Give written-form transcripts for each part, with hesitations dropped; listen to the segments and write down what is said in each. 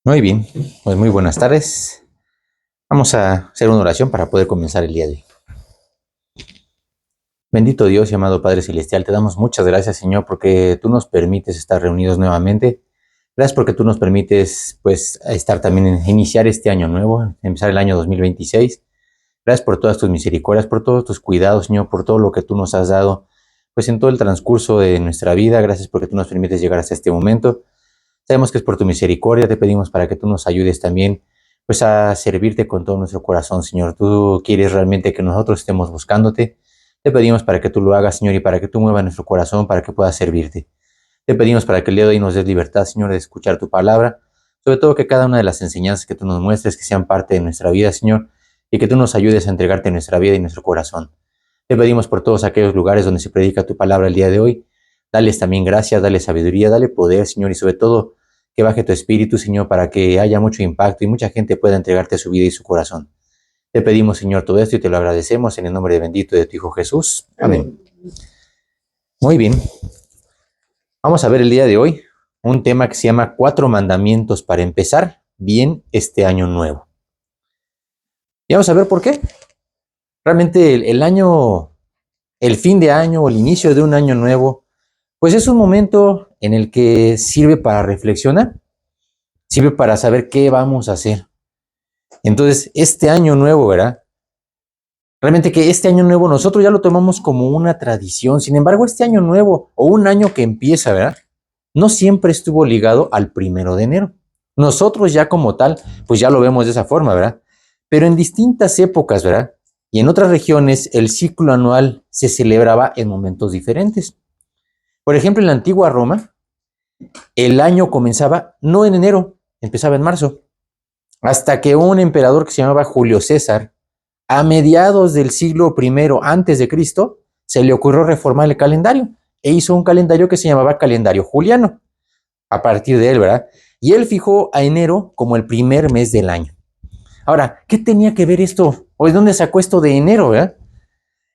Muy bien, pues muy buenas tardes. Vamos a hacer una oración para poder comenzar el día de hoy. Bendito Dios y amado Padre Celestial, te damos muchas gracias, Señor, porque tú nos permites estar reunidos nuevamente. Gracias porque tú nos permites, pues, estar también iniciar este año nuevo, empezar el año 2026. Gracias por todas tus misericordias, por todos tus cuidados, Señor, por todo lo que tú nos has dado, pues, en todo el transcurso de nuestra vida. Gracias porque tú nos permites llegar hasta este momento. Sabemos que es por tu misericordia, te pedimos para que tú nos ayudes también, pues a servirte con todo nuestro corazón, Señor. Tú quieres realmente que nosotros estemos buscándote. Te pedimos para que tú lo hagas, Señor, y para que tú muevas nuestro corazón, para que pueda servirte. Te pedimos para que el día de hoy nos des libertad, Señor, de escuchar tu palabra, sobre todo que cada una de las enseñanzas que tú nos muestres, que sean parte de nuestra vida, Señor, y que tú nos ayudes a entregarte nuestra vida y nuestro corazón. Te pedimos por todos aquellos lugares donde se predica tu palabra el día de hoy. Dales también gracias, dale sabiduría, dale poder, Señor, y sobre todo que baje tu espíritu, Señor, para que haya mucho impacto y mucha gente pueda entregarte su vida y su corazón. Te pedimos, Señor, todo esto y te lo agradecemos en el nombre bendito de tu Hijo Jesús. Amén. Muy bien. Vamos a ver el día de hoy un tema que se llama 4 mandamientos para empezar bien este año nuevo. Y vamos a ver por qué. Realmente el fin de año o el inicio de un año nuevo, pues es un momento en el que sirve para reflexionar, sirve para saber qué vamos a hacer. Entonces, este año nuevo, ¿verdad? Realmente que este año nuevo nosotros ya lo tomamos como una tradición. Sin embargo, este año nuevo o un año que empieza, ¿verdad? No siempre estuvo ligado al 1 de enero. Nosotros ya como tal, pues ya lo vemos de esa forma, ¿verdad? Pero en distintas épocas, ¿verdad? Y en otras regiones, el ciclo anual se celebraba en momentos diferentes. Por ejemplo, en la antigua Roma, el año comenzaba no en enero, empezaba en marzo, hasta que un emperador que se llamaba Julio César, a mediados del siglo I antes de Cristo, se le ocurrió reformar el calendario e hizo un calendario que se llamaba calendario juliano, a partir de él, ¿verdad? Y él fijó a enero como el primer mes del año. Ahora, ¿qué tenía que ver esto? ¿O de dónde sacó esto de enero, verdad?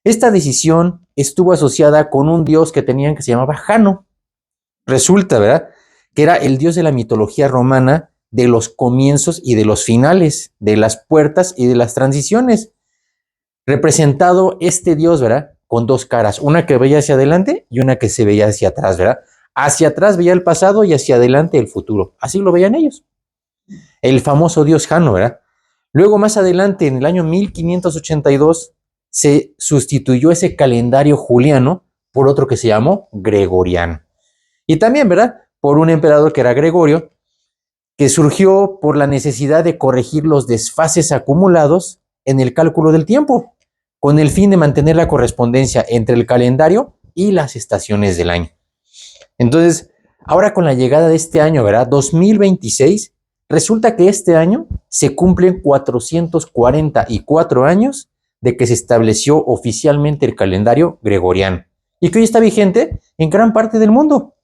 Esta decisión estuvo asociada con un dios que tenían que se llamaba Jano. Resulta, ¿verdad?, que era el dios de la mitología romana de los comienzos y de los finales, de las puertas y de las transiciones. Representado este dios, ¿verdad?, con 2 caras, una que veía hacia adelante y una que se veía hacia atrás, ¿verdad? Hacia atrás veía el pasado y hacia adelante el futuro. Así lo veían ellos. El famoso dios Jano, ¿verdad? Luego, más adelante, en el año 1582, se sustituyó ese calendario juliano por otro que se llamó gregoriano. Y también, ¿verdad?, por un emperador que era Gregorio, que surgió por la necesidad de corregir los desfases acumulados en el cálculo del tiempo, con el fin de mantener la correspondencia entre el calendario y las estaciones del año. Entonces, ahora con la llegada de este año, ¿verdad?, 2026, resulta que este año se cumplen 444 años de que se estableció oficialmente el calendario gregoriano y que hoy está vigente en gran parte del mundo.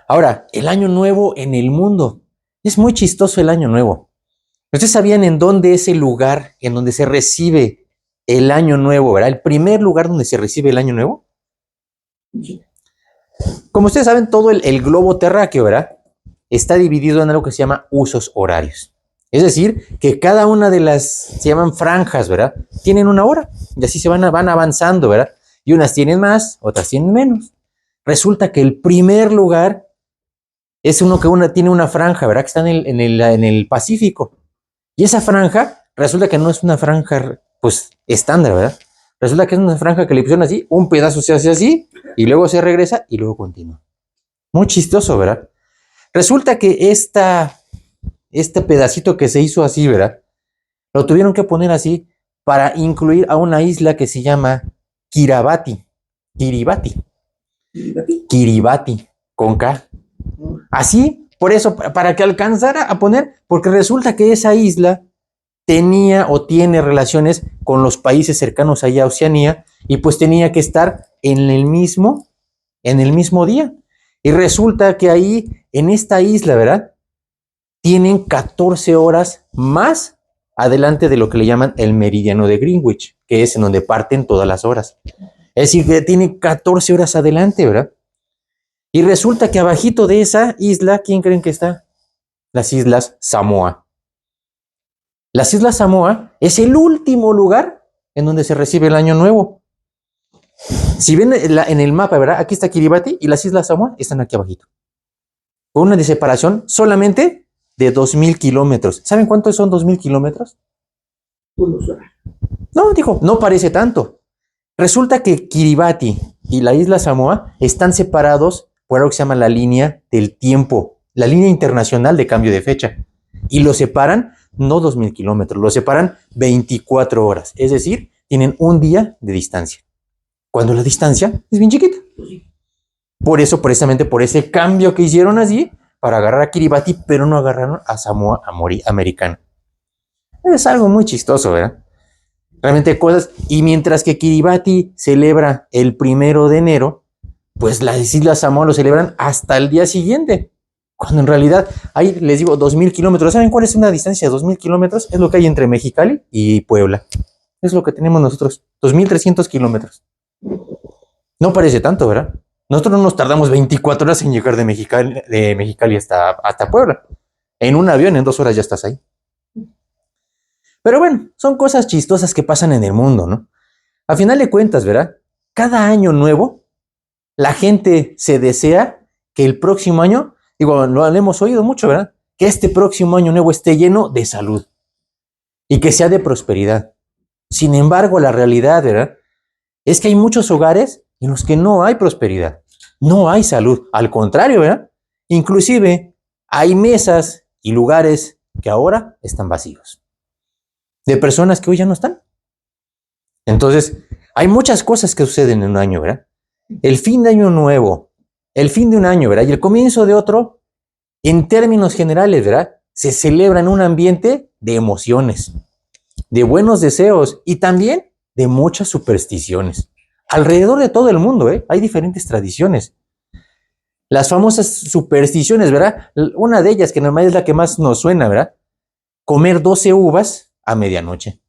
Ahora, el año nuevo en el mundo. Es muy chistoso el año nuevo. ¿Ustedes sabían en dónde es el lugar en donde se recibe el año nuevo, verdad? El primer lugar donde se recibe el año nuevo. Como ustedes saben, todo el globo terráqueo, ¿verdad?, está dividido en algo que se llama usos horarios. Es decir, que cada una de las, se llaman franjas, ¿verdad?, tienen una hora y así van avanzando, ¿verdad? Y unas tienen más, otras tienen menos. Resulta que el primer lugar es uno que tiene una franja, ¿verdad?, que está en el Pacífico. Y esa franja resulta que no es una franja, pues, estándar, ¿verdad? Resulta que es una franja que le pusieron así, un pedazo se hace así, y luego se regresa y luego continúa. Muy chistoso, ¿verdad? Resulta que este pedacito que se hizo así, ¿verdad?, lo tuvieron que poner así para incluir a una isla que se llama Kiribati, con K. Así, por eso, para que alcanzara a poner, porque resulta que esa isla tenía o tiene relaciones con los países cercanos allá a Oceanía y pues tenía que estar en el mismo día. Y resulta que ahí, en esta isla, ¿verdad?, tienen 14 horas más adelante de lo que le llaman el meridiano de Greenwich, que es en donde parten todas las horas. Es decir, que tiene 14 horas adelante, ¿verdad? Y resulta que abajito de esa isla, ¿quién creen que está? las Islas Samoa. Las Islas Samoa es el último lugar en donde se recibe el Año Nuevo. Si ven en el mapa, ¿verdad? Aquí está Kiribati y las Islas Samoa están aquí abajito. Con una de separación solamente de 2,000 kilómetros. ¿Saben cuántos son 2,000 kilómetros? No, dijo, no parece tanto. Resulta que Kiribati y la isla Samoa están separados por algo que se llama la línea del tiempo, la línea internacional de cambio de fecha. Y lo separan no 2,000 kilómetros, lo separan 24 horas. Es decir, tienen un día de distancia. Cuando la distancia es bien chiquita. Por eso, precisamente por ese cambio que hicieron allí, para agarrar a Kiribati, pero no agarraron a Samoa Americana. Es algo muy chistoso, ¿verdad? Realmente cosas. Y mientras que Kiribati celebra el 1 de enero, pues las Islas Samoa lo celebran hasta el día siguiente. Cuando en realidad hay, les digo, 2,000 kilómetros. ¿Saben cuál es una distancia de 2,000 kilómetros? Es lo que hay entre Mexicali y Puebla. Es lo que tenemos nosotros, 2,300 kilómetros. No parece tanto, ¿verdad? Nosotros no nos tardamos 24 horas en llegar de Mexicali hasta Puebla. En un avión, en 2 horas ya estás ahí. Pero bueno, son cosas chistosas que pasan en el mundo, ¿no? A final de cuentas, ¿verdad? Cada año nuevo, la gente se desea que el próximo año, digo, lo hemos oído mucho, ¿verdad? Que este próximo año nuevo esté lleno de salud y que sea de prosperidad. Sin embargo, la realidad, ¿verdad? Es que hay muchos hogares en los que no hay prosperidad, no hay salud. Al contrario, ¿verdad? Inclusive hay mesas y lugares que ahora están vacíos, de personas que hoy ya no están. Entonces, hay muchas cosas que suceden en un año, ¿verdad? El fin de año nuevo, el fin de un año, ¿verdad? Y el comienzo de otro, en términos generales, ¿verdad? Se celebra en un ambiente de emociones, de buenos deseos y también de muchas supersticiones. Alrededor de todo el mundo, hay diferentes tradiciones. Las famosas supersticiones, ¿verdad? Una de ellas, que normalmente es la que más nos suena, ¿verdad? Comer 12 uvas a medianoche.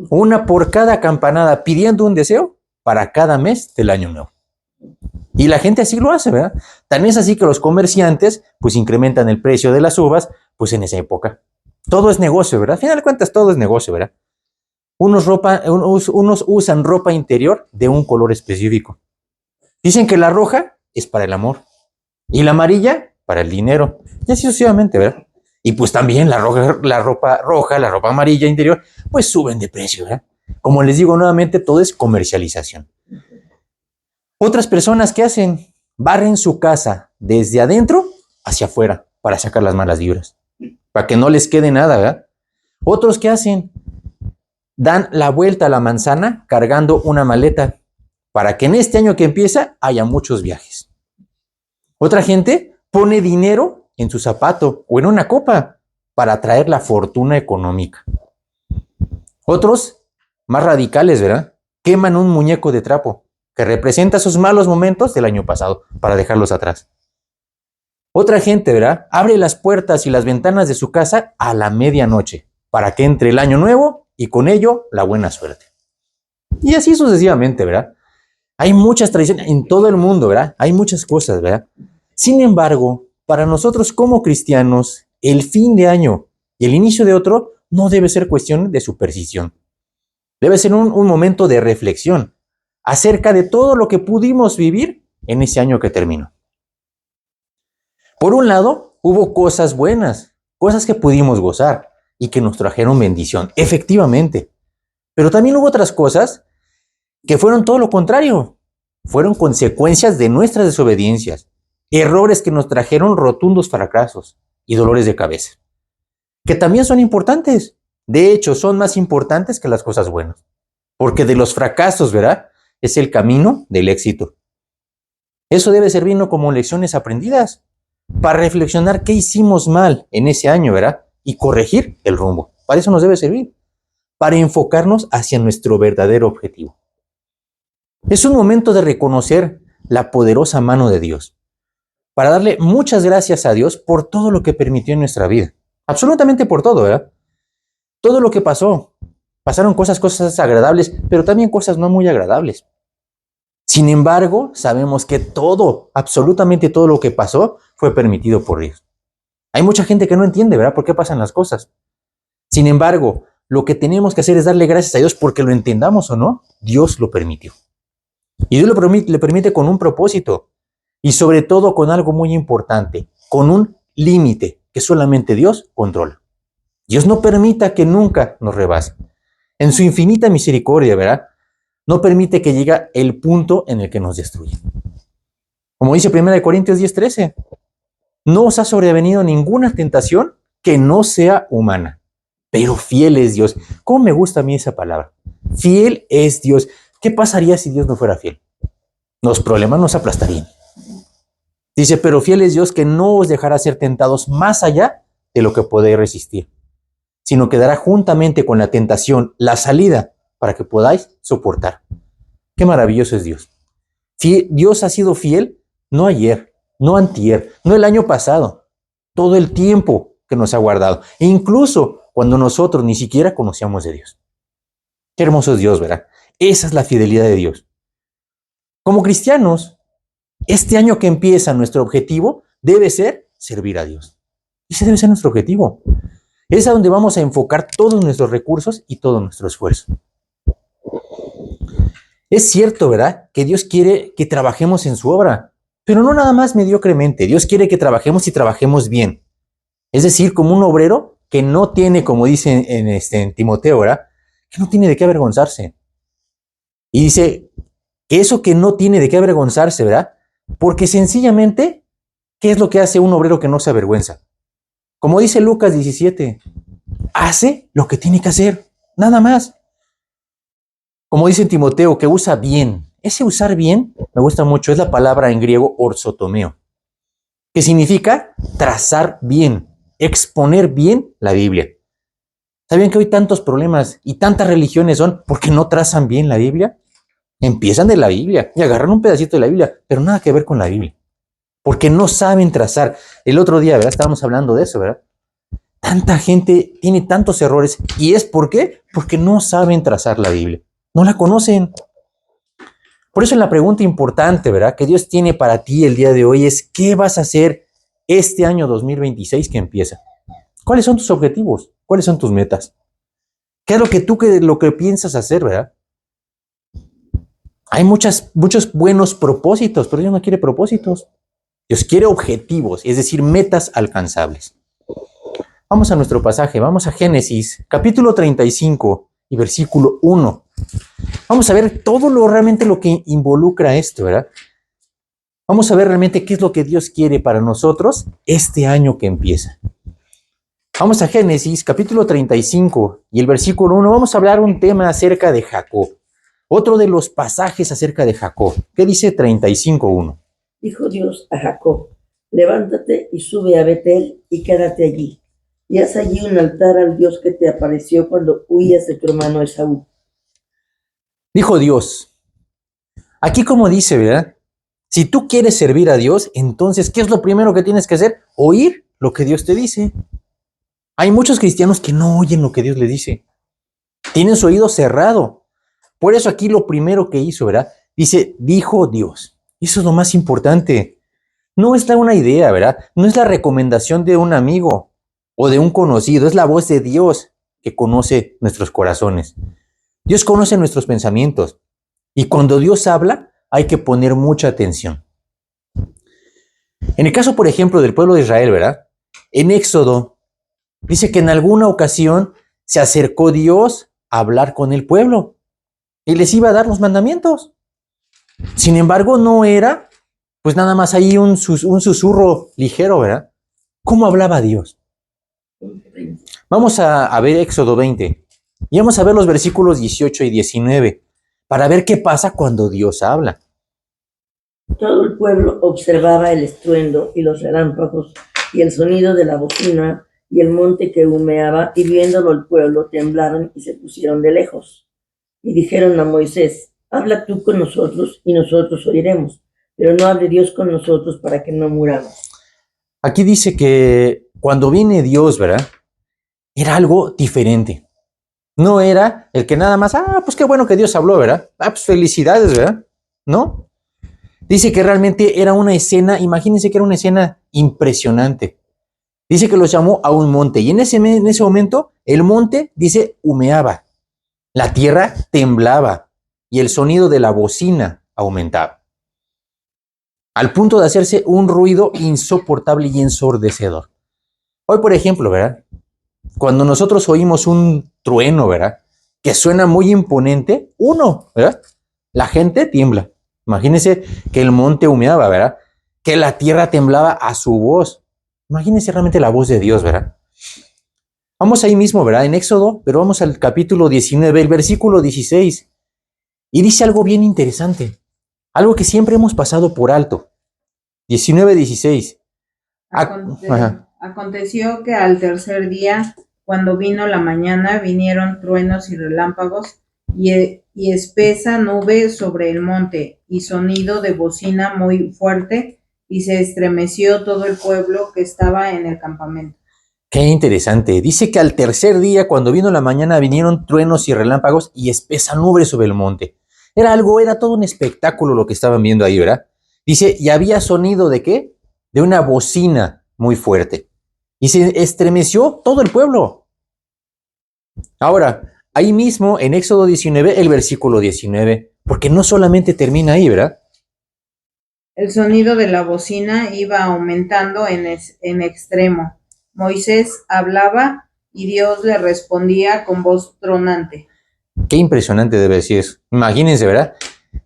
Una por cada campanada, pidiendo un deseo para cada mes del año nuevo. Y la gente así lo hace, ¿verdad? Tan es así que los comerciantes, pues incrementan el precio de las uvas, pues en esa época. Todo es negocio, ¿verdad? Al final de cuentas, todo es negocio, ¿verdad? Unos usan ropa interior de un color específico. Dicen que la roja es para el amor y la amarilla para el dinero. Y así sucesivamente, ¿verdad? Y pues también la ropa roja, la ropa amarilla interior, pues suben de precio, ¿verdad? Como les digo nuevamente, todo es comercialización. Otras personas, ¿qué hacen? Barren su casa desde adentro hacia afuera para sacar las malas vibras, para que no les quede nada, ¿verdad? Otros, ¿qué hacen? Dan la vuelta a la manzana cargando una maleta para que en este año que empieza haya muchos viajes. Otra gente pone dinero en su zapato o en una copa para atraer la fortuna económica. Otros, más radicales, ¿verdad? Queman un muñeco de trapo que representa esos malos momentos del año pasado para dejarlos atrás. Otra gente, ¿verdad? Abre las puertas y las ventanas de su casa a la medianoche para que entre el año nuevo y con ello la buena suerte. Y así sucesivamente, ¿verdad? Hay muchas tradiciones en todo el mundo, ¿verdad? Hay muchas cosas, ¿verdad? Sin embargo, para nosotros como cristianos, el fin de año y el inicio de otro no debe ser cuestión de superstición. Debe ser un momento de reflexión acerca de todo lo que pudimos vivir en ese año que terminó. Por un lado, hubo cosas buenas, cosas que pudimos gozar y que nos trajeron bendición, efectivamente. Pero también hubo otras cosas que fueron todo lo contrario. Fueron consecuencias de nuestras desobediencias, errores que nos trajeron rotundos fracasos y dolores de cabeza, que también son importantes. De hecho, son más importantes que las cosas buenas, porque de los fracasos, ¿verdad? Es el camino del éxito. Eso debe servirnos como lecciones aprendidas para reflexionar qué hicimos mal en ese año, ¿verdad? Y corregir el rumbo. Para eso nos debe servir, para enfocarnos hacia nuestro verdadero objetivo. Es un momento de reconocer la poderosa mano de Dios, para darle muchas gracias a Dios por todo lo que permitió en nuestra vida. Absolutamente por todo, ¿verdad? Todo lo que pasó. Pasaron cosas agradables, pero también cosas no muy agradables. Sin embargo, sabemos que todo, absolutamente todo lo que pasó, fue permitido por Dios. Hay mucha gente que no entiende, ¿verdad? ¿Por qué pasan las cosas? Sin embargo, lo que tenemos que hacer es darle gracias a Dios porque lo entendamos o no, Dios lo permitió. Y Dios le permite con un propósito y sobre todo con algo muy importante, con un límite que solamente Dios controla. Dios no permita que nunca nos rebase. En su infinita misericordia, ¿verdad? No permite que llegue el punto en el que nos destruye. Como dice 1 Corintios 10:13, no os ha sobrevenido ninguna tentación que no sea humana, pero fiel es Dios. ¿Cómo me gusta a mí esa palabra? Fiel es Dios. ¿Qué pasaría si Dios no fuera fiel? Los problemas nos aplastarían. Dice, pero fiel es Dios que no os dejará ser tentados más allá de lo que podéis resistir, sino que dará juntamente con la tentación la salida para que podáis soportar. Qué maravilloso es Dios. Dios ha sido fiel no ayer, no antier, no el año pasado, todo el tiempo que nos ha guardado, e incluso cuando nosotros ni siquiera conocíamos de Dios. Qué hermoso es Dios, ¿verdad? Esa es la fidelidad de Dios. Como cristianos, este año que empieza, nuestro objetivo debe ser servir a Dios. Ese debe ser nuestro objetivo. Es a donde vamos a enfocar todos nuestros recursos y todo nuestro esfuerzo. Es cierto, ¿verdad? Que Dios quiere que trabajemos en su obra, pero no nada más mediocremente. Dios quiere que trabajemos y trabajemos bien. Es decir, como un obrero que no tiene, como dice en Timoteo, ¿verdad? Que no tiene de qué avergonzarse. Y dice que eso que no tiene de qué avergonzarse, ¿verdad? Porque sencillamente, ¿qué es lo que hace un obrero que no se avergüenza? Como dice Lucas 17, hace lo que tiene que hacer, nada más. Como dice Timoteo, que usa bien. Ese usar bien me gusta mucho, es la palabra en griego orsotomeo, que significa trazar bien, exponer bien la Biblia. ¿Sabían que hoy tantos problemas y tantas religiones son porque no trazan bien la Biblia? Empiezan de la Biblia y agarran un pedacito de la Biblia, pero nada que ver con la Biblia, porque no saben trazar. El otro día, ¿verdad? Estábamos hablando de eso, ¿verdad? Tanta gente tiene tantos errores. ¿Y es por qué? Porque no saben trazar la Biblia. No la conocen. Por eso la pregunta importante, ¿verdad? Que Dios tiene para ti el día de hoy es, ¿qué vas a hacer este año 2026 que empieza? ¿Cuáles son tus objetivos? ¿Cuáles son tus metas? ¿Qué es lo que piensas hacer, verdad? Hay muchos buenos propósitos, pero Dios no quiere propósitos. Dios quiere objetivos, es decir, metas alcanzables. Vamos a nuestro pasaje, vamos a Génesis, capítulo 35 y versículo 1. Vamos a ver realmente lo que involucra esto, ¿verdad? Vamos a ver realmente qué es lo que Dios quiere para nosotros este año que empieza. Vamos a Génesis, capítulo 35 y el versículo 1. Vamos a hablar un tema acerca de Jacob. Otro de los pasajes acerca de Jacob. ¿Qué dice 35:1? Dijo Dios a Jacob, levántate y sube a Betel y quédate allí. Y haz allí un altar al Dios que te apareció cuando huías de tu hermano Esaú. Dijo Dios. Aquí como dice, ¿verdad? Si tú quieres servir a Dios, entonces, ¿qué es lo primero que tienes que hacer? Oír lo que Dios te dice. Hay muchos cristianos que no oyen lo que Dios les dice. Tienen su oído cerrado. Por eso aquí lo primero que hizo, ¿verdad? Dice, dijo Dios. Eso es lo más importante. No es una idea, ¿verdad? No es la recomendación de un amigo o de un conocido. Es la voz de Dios que conoce nuestros corazones. Dios conoce nuestros pensamientos. Y cuando Dios habla, hay que poner mucha atención. En el caso, por ejemplo, del pueblo de Israel, ¿verdad? En Éxodo, dice que en alguna ocasión se acercó Dios a hablar con el pueblo y les iba a dar los mandamientos. Sin embargo, no era, pues nada más ahí un susurro ligero, ¿verdad? ¿Cómo hablaba Dios? Vamos a ver Éxodo 20 y vamos a ver los versículos 18 y 19 para ver qué pasa cuando Dios habla. Todo el pueblo observaba el estruendo y los relámpagos y el sonido de la bocina y el monte que humeaba, y viéndolo el pueblo temblaron y se pusieron de lejos. Y dijeron a Moisés, habla tú con nosotros y nosotros oiremos, pero no hable Dios con nosotros para que no muramos. Aquí dice que cuando viene Dios, ¿verdad? Era algo diferente. No era el que nada más, pues qué bueno que Dios habló, ¿verdad? Pues felicidades, ¿verdad? ¿No? Dice que realmente era una escena, imagínense que era una escena impresionante. Dice que los llamó a un monte y en ese momento el monte, dice, humeaba, la tierra temblaba y el sonido de la bocina aumentaba, al punto de hacerse un ruido insoportable y ensordecedor. Hoy, por ejemplo, ¿verdad? Cuando nosotros oímos un trueno, ¿verdad? Que suena muy imponente, ¿verdad? La gente tiembla. Imagínense que el monte humeaba, ¿verdad? Que la tierra temblaba a su voz. Imagínense realmente la voz de Dios, ¿verdad? Vamos ahí mismo, ¿verdad? En Éxodo, pero vamos al capítulo 19, el versículo 16. Y dice algo bien interesante, algo que siempre hemos pasado por alto. 19:16. Aconteció que al tercer día, cuando vino la mañana, vinieron truenos y relámpagos y espesa nube sobre el monte y sonido de bocina muy fuerte, y se estremeció todo el pueblo que estaba en el campamento. Qué interesante. Dice que al tercer día, cuando vino la mañana, vinieron truenos y relámpagos y espesa nube sobre el monte. Era todo un espectáculo lo que estaban viendo ahí, ¿verdad? Dice, y había sonido ¿de qué? De una bocina muy fuerte. Y se estremeció todo el pueblo. Ahora, ahí mismo en Éxodo 19, el versículo 19, porque no solamente termina ahí, ¿verdad? El sonido de la bocina iba aumentando en extremo. Moisés hablaba y Dios le respondía con voz tronante. Qué impresionante debe decir eso. Imagínense, ¿verdad?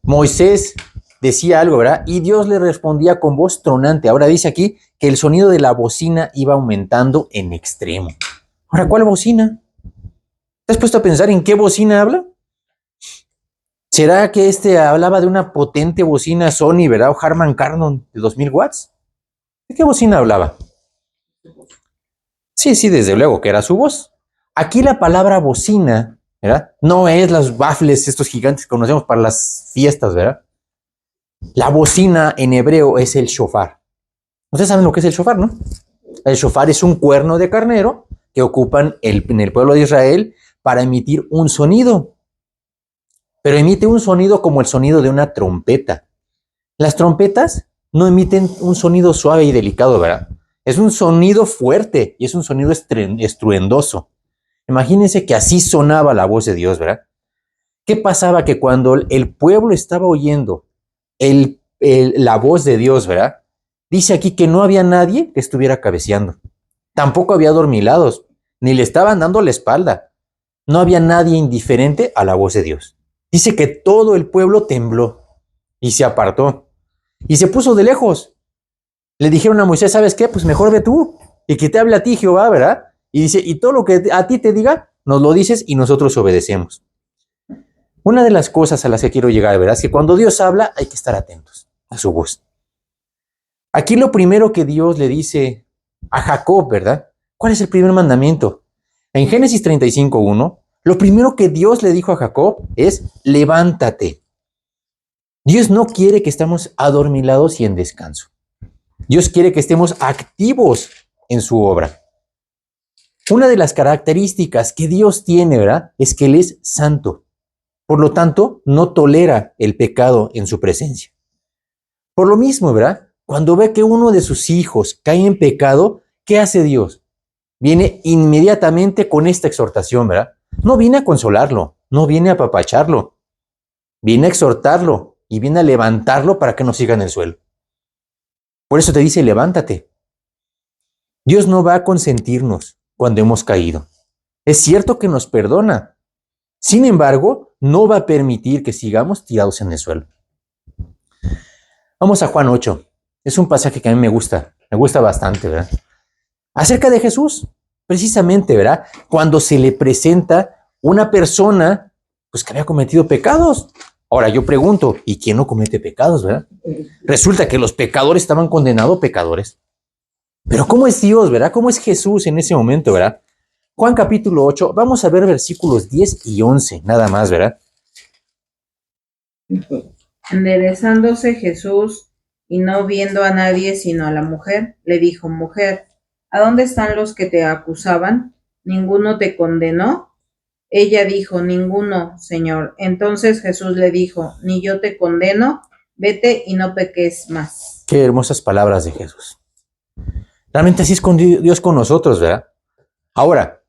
Moisés decía algo, ¿verdad? Y Dios le respondía con voz tronante. Ahora dice aquí que el sonido de la bocina iba aumentando en extremo. Ahora, ¿cuál bocina? ¿Te has puesto a pensar en qué bocina habla? ¿Será que hablaba de una potente bocina Sony, ¿verdad? O Harman Kardon de 2000 watts. ¿De qué bocina hablaba? Sí, desde luego que era su voz. Aquí la palabra bocina, ¿verdad? No es los baffles, estos gigantes que conocemos para las fiestas, ¿verdad? La bocina en hebreo es el shofar. Ustedes saben lo que es el shofar, ¿no? El shofar es un cuerno de carnero que ocupan en el pueblo de Israel para emitir un sonido. Pero emite un sonido como el sonido de una trompeta. Las trompetas no emiten un sonido suave y delicado, ¿verdad? Es un sonido fuerte y es un sonido estruendoso. Imagínense que así sonaba la voz de Dios, ¿verdad? ¿Qué pasaba? Que cuando el pueblo estaba oyendo la voz de Dios, ¿verdad? Dice aquí que no había nadie que estuviera cabeceando. Tampoco había dormilados, ni le estaban dando la espalda. No había nadie indiferente a la voz de Dios. Dice que todo el pueblo tembló y se apartó y se puso de lejos. Le dijeron a Moisés, ¿sabes qué? Pues mejor ve tú y que te hable a ti Jehová, ¿verdad? Y dice, y todo lo que a ti te diga, nos lo dices y nosotros obedecemos. Una de las cosas a las que quiero llegar, ¿verdad? Es que cuando Dios habla hay que estar atentos a su voz. Aquí lo primero que Dios le dice a Jacob, ¿verdad? ¿Cuál es el primer mandamiento? En Génesis 35:1, lo primero que Dios le dijo a Jacob es, levántate. Dios no quiere que estemos adormilados y en descanso. Dios quiere que estemos activos en su obra. Una de las características que Dios tiene, ¿verdad? Es que Él es santo. Por lo tanto, no tolera el pecado en su presencia. Por lo mismo, ¿verdad? Cuando ve que uno de sus hijos cae en pecado, ¿qué hace Dios? Viene inmediatamente con esta exhortación, ¿verdad? No viene a consolarlo, no viene a apapacharlo, viene a exhortarlo y viene a levantarlo para que no siga en el suelo. Por eso te dice, levántate. Dios no va a consentirnos cuando hemos caído. Es cierto que nos perdona. Sin embargo, no va a permitir que sigamos tirados en el suelo. Vamos a Juan 8. Es un pasaje que a mí me gusta bastante, ¿verdad? Acerca de Jesús, precisamente, ¿verdad? Cuando se le presenta una persona, pues que había cometido pecados. Ahora yo pregunto, ¿y quién no comete pecados, verdad? Resulta que los pecadores estaban condenados pecadores. Pero ¿cómo es Dios, verdad? ¿Cómo es Jesús en ese momento, verdad? Juan capítulo 8, vamos a ver versículos 10 y 11, nada más, ¿verdad? Enderezándose Jesús y no viendo a nadie sino a la mujer, le dijo, mujer, ¿a dónde están los que te acusaban? ¿Ninguno te condenó? Ella dijo, ninguno, Señor. Entonces Jesús le dijo, ni yo te condeno, vete y no peques más. Qué hermosas palabras de Jesús. Realmente así es con Dios con nosotros, ¿verdad? Ahora,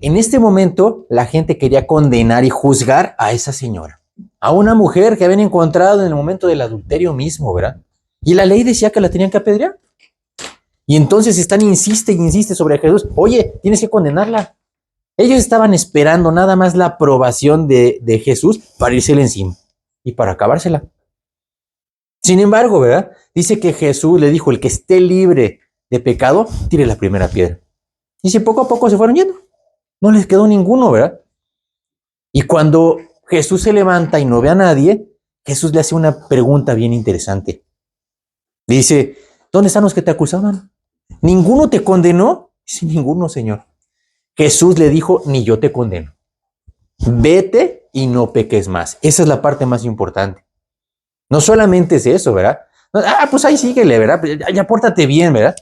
en este momento, la gente quería condenar y juzgar a esa señora, a una mujer que habían encontrado en el momento del adulterio mismo, ¿verdad? Y la ley decía que la tenían que apedrear. Y entonces insiste y insiste sobre Jesús. Oye, tienes que condenarla. Ellos estaban esperando nada más la aprobación de Jesús para írsela encima y para acabársela. Sin embargo, ¿verdad? Dice que Jesús le dijo, el que esté libre de pecado, tire la primera piedra. Y si poco a poco se fueron yendo. No les quedó ninguno, ¿verdad? Y cuando Jesús se levanta y no ve a nadie, Jesús le hace una pregunta bien interesante. Dice, ¿dónde están los que te acusaban? ¿Ninguno te condenó? Dice, ninguno, Señor. Jesús le dijo, ni yo te condeno. Vete y no peques más. Esa es la parte más importante. No solamente es eso, ¿verdad? Pues ahí síguele, ¿verdad? Ya pórtate bien, ¿verdad?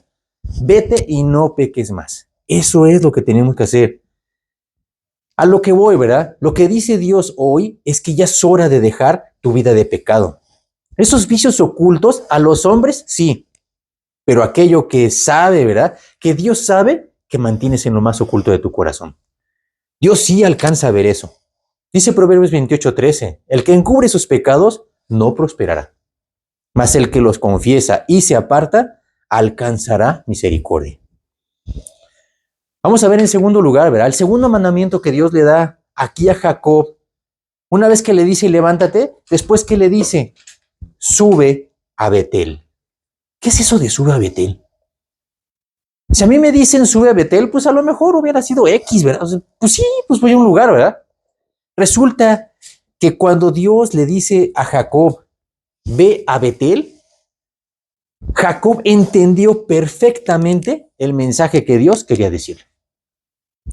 Vete y no peques más. Eso es lo que tenemos que hacer. A lo que voy, ¿verdad? Lo que dice Dios hoy es que ya es hora de dejar tu vida de pecado. Esos vicios ocultos a los hombres, sí. Pero aquello que sabe, ¿verdad? Que Dios sabe que mantienes en lo más oculto de tu corazón. Dios sí alcanza a ver eso. Dice Proverbios 28:13, el que encubre sus pecados no prosperará, mas el que los confiesa y se aparta alcanzará misericordia. Vamos a ver en segundo lugar, ¿verdad? El segundo mandamiento que Dios le da aquí a Jacob, una vez que le dice levántate, después que le dice sube a Betel. ¿Qué es eso de sube a Betel? Si a mí me dicen sube a Betel, pues a lo mejor hubiera sido X, ¿verdad? O sea, pues sí, pues voy a un lugar, ¿verdad? Resulta que cuando Dios le dice a Jacob, ve a Betel, Jacob entendió perfectamente el mensaje que Dios quería decir.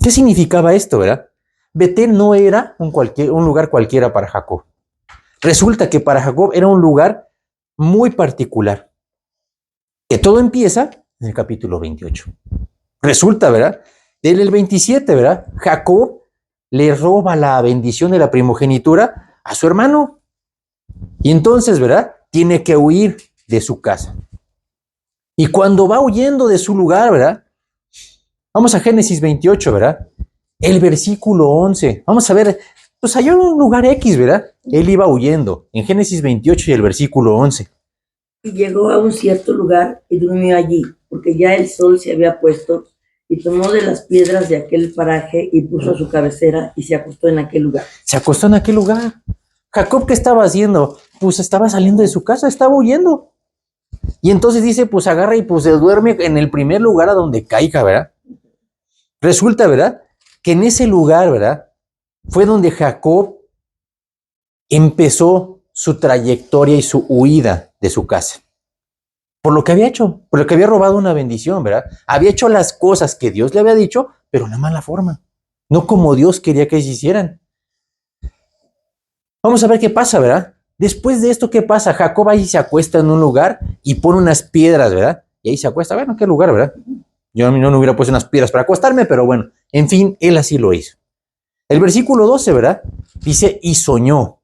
¿Qué significaba esto, verdad? Betel no era un lugar cualquiera para Jacob. Resulta que para Jacob era un lugar muy particular. Que todo empieza en el capítulo 28. Resulta, ¿verdad? En el 27, ¿verdad? Jacob le roba la bendición de la primogenitura a su hermano. Y entonces, ¿verdad? Tiene que huir de su casa. Y cuando va huyendo de su lugar, ¿verdad? Vamos a Génesis 28, ¿verdad? El versículo 11. Vamos a ver, pues hay un lugar X, ¿verdad? Él iba huyendo. En Génesis 28 y el versículo 11. Y llegó a un cierto lugar y durmió allí, porque ya el sol se había puesto, y tomó de las piedras de aquel paraje y puso a su cabecera y se acostó en aquel lugar. Se acostó en aquel lugar. Jacob, ¿qué estaba haciendo? Pues estaba saliendo de su casa, estaba huyendo. Y entonces dice, pues agarra y pues se duerme en el primer lugar a donde caiga, ¿verdad? Resulta, ¿verdad? Que en ese lugar, ¿verdad? Fue donde Jacob empezó su trayectoria y su huida de su casa. Por lo que había hecho, por lo que había robado una bendición, ¿verdad? Había hecho las cosas que Dios le había dicho, pero en la mala forma. No como Dios quería que se hicieran. Vamos a ver qué pasa, ¿verdad? Después de esto, ¿qué pasa? Jacob ahí se acuesta en un lugar y pone unas piedras, ¿verdad? Y ahí se acuesta. Bueno, ¿qué lugar, verdad? Yo no hubiera puesto unas piedras para acostarme, pero bueno, en fin, él así lo hizo. El versículo 12, ¿verdad? Dice, y soñó.